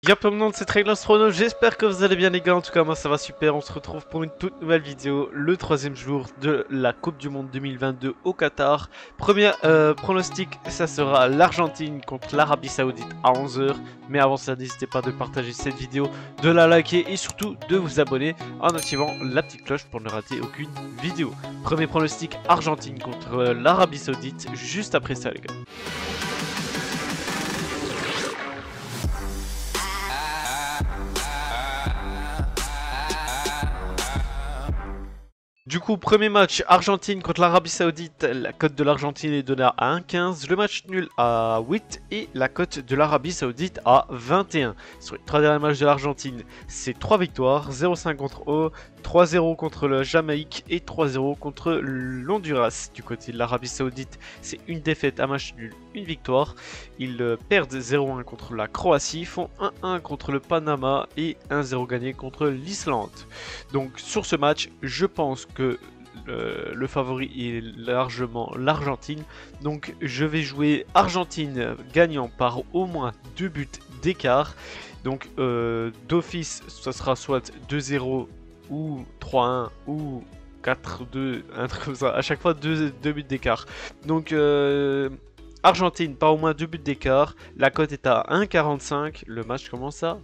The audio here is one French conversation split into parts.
Y'a tout le monde, c'est Tréglas Chrono, j'espère que vous allez bien les gars, en tout cas moi ça va super, on se retrouve pour une toute nouvelle vidéo, le troisième jour de la Coupe du Monde 2022 au Qatar. Premier pronostic, ça sera l'Argentine contre l'Arabie Saoudite à 11 h, mais avant ça n'hésitez pas de partager cette vidéo, de la liker et surtout de vous abonner en activant la petite cloche pour ne rater aucune vidéo. Premier pronostic, Argentine contre l'Arabie Saoudite, juste après ça les gars. Du coup, premier match, Argentine contre l'Arabie Saoudite. La cote de l'Argentine est donnée à 1,15. Le match nul à 8 et la cote de l'Arabie Saoudite à 21. Sur les 3 derniers matchs de l'Argentine, c'est 3 victoires, 0,5 contre eux, 3-0 contre le Jamaïque et 3-0 contre l'Honduras. Du côté de l'Arabie Saoudite, c'est une défaite, un match nul, une victoire. Ils perdent 0-1 contre la Croatie, font 1-1 contre le Panama et 1-0 gagné contre l'Islande. Donc sur ce match, je pense que le favori est largement l'Argentine. Donc je vais jouer Argentine gagnant par au moins 2 buts d'écart. Donc d'office, ça sera soit 2-0 ou 3-1 ou 4-2, un truc comme ça. À chaque fois 2 buts d'écart. Donc Argentine par au moins 2 buts d'écart. La cote est à 1,45. Le match commence à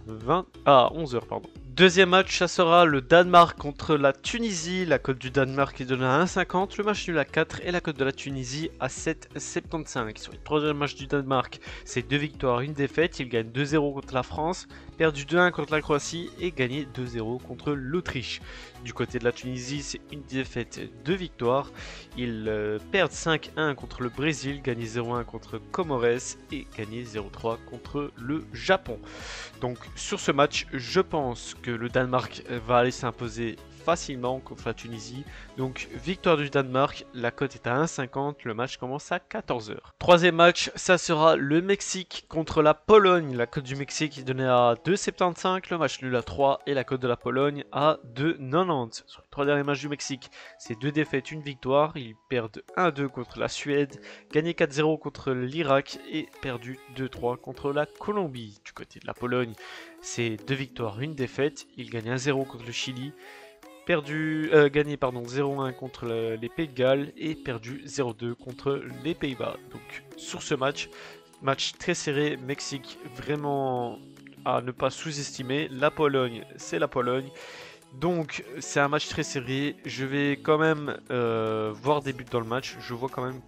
11 h pardon. Deuxième match, ça sera le Danemark contre la Tunisie. La cote du Danemark est donnée à 1,50. Le match nul à 4 et la cote de la Tunisie à 7,75. Sur le troisième match du Danemark, c'est 2 victoires, une défaite. Ils gagnent 2-0 contre la France, perdu 2-1 contre la Croatie et gagné 2-0 contre l'Autriche. Du côté de la Tunisie, c'est une défaite, 2 victoires. Ils perdent 5-1 contre le Brésil, gagné 0-1 contre Comores et gagné 0-3 contre le Japon. Donc sur ce match, je pense que le Danemark va aller s'imposer facilement contre la Tunisie. Donc victoire du Danemark, la cote est à 1,50, le match commence à 14 h. Troisième match, ça sera le Mexique contre la Pologne. La cote du Mexique est donnée à 2,75, le match nul à 3 et la cote de la Pologne à 2,90. Sur les 3 derniers matchs du Mexique, c'est 2 défaites, une victoire. Ils perdent 1-2 contre la Suède, gagné 4-0 contre l'Irak et perdu 2-3 contre la Colombie. Du côté de la Pologne, c'est 2 victoires, une défaite. Ils gagnent 1-0 contre le Chili, gagné 0-1 contre les Pays de Galles et perdu 0-2 contre les Pays-Bas. Donc sur ce match très serré, Mexique vraiment à ne pas sous-estimer. La Pologne, c'est la Pologne. Donc c'est un match très serré. Je vais quand même voir des buts dans le match. Je vois quand même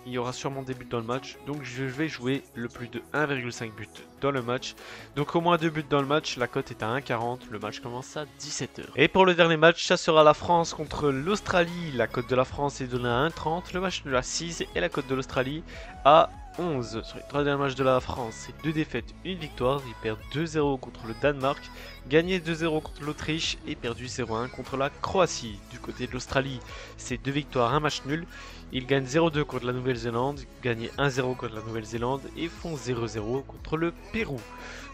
il y aura sûrement des buts dans le match. Donc je vais jouer le plus de 1,5 but dans le match. Donc au moins 2 buts dans le match. La cote est à 1,40. Le match commence à 17 h. Et pour le dernier match, ça sera la France contre l'Australie. La cote de la France est donnée à 1,30. Le match nul à 6 et la cote de l'Australie à 11. Sur les 3 derniers matchs de la France, c'est 2 défaites, une victoire. Ils perdent 2-0 contre le Danemark, gagné 2-0 contre l'Autriche et perdu 0-1 contre la Croatie. Du côté de l'Australie, c'est 2 victoires, un match nul. Ils gagnent 0-2 contre la Nouvelle-Zélande, gagné 1-0 contre la Nouvelle-Zélande et font 0-0 contre le Pérou.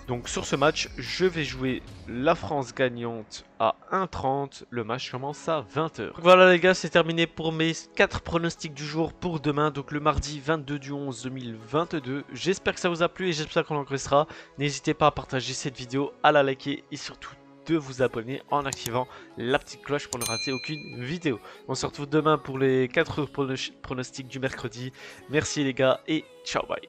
Donc sur ce match, je vais jouer la France gagnante à 1,30. Le match commence à 20 h. Voilà les gars, c'est terminé pour mes 4 pronostics du jour pour demain. Donc le mardi 22 du 11 2022. J'espère que ça vous a plu et j'espère qu'on l'enregistrera. N'hésitez pas à partager cette vidéo, à la liker et surtout de vous abonner en activant la petite cloche pour ne rater aucune vidéo. On se retrouve demain pour les 4 pronostics du mercredi. Merci les gars et ciao bye.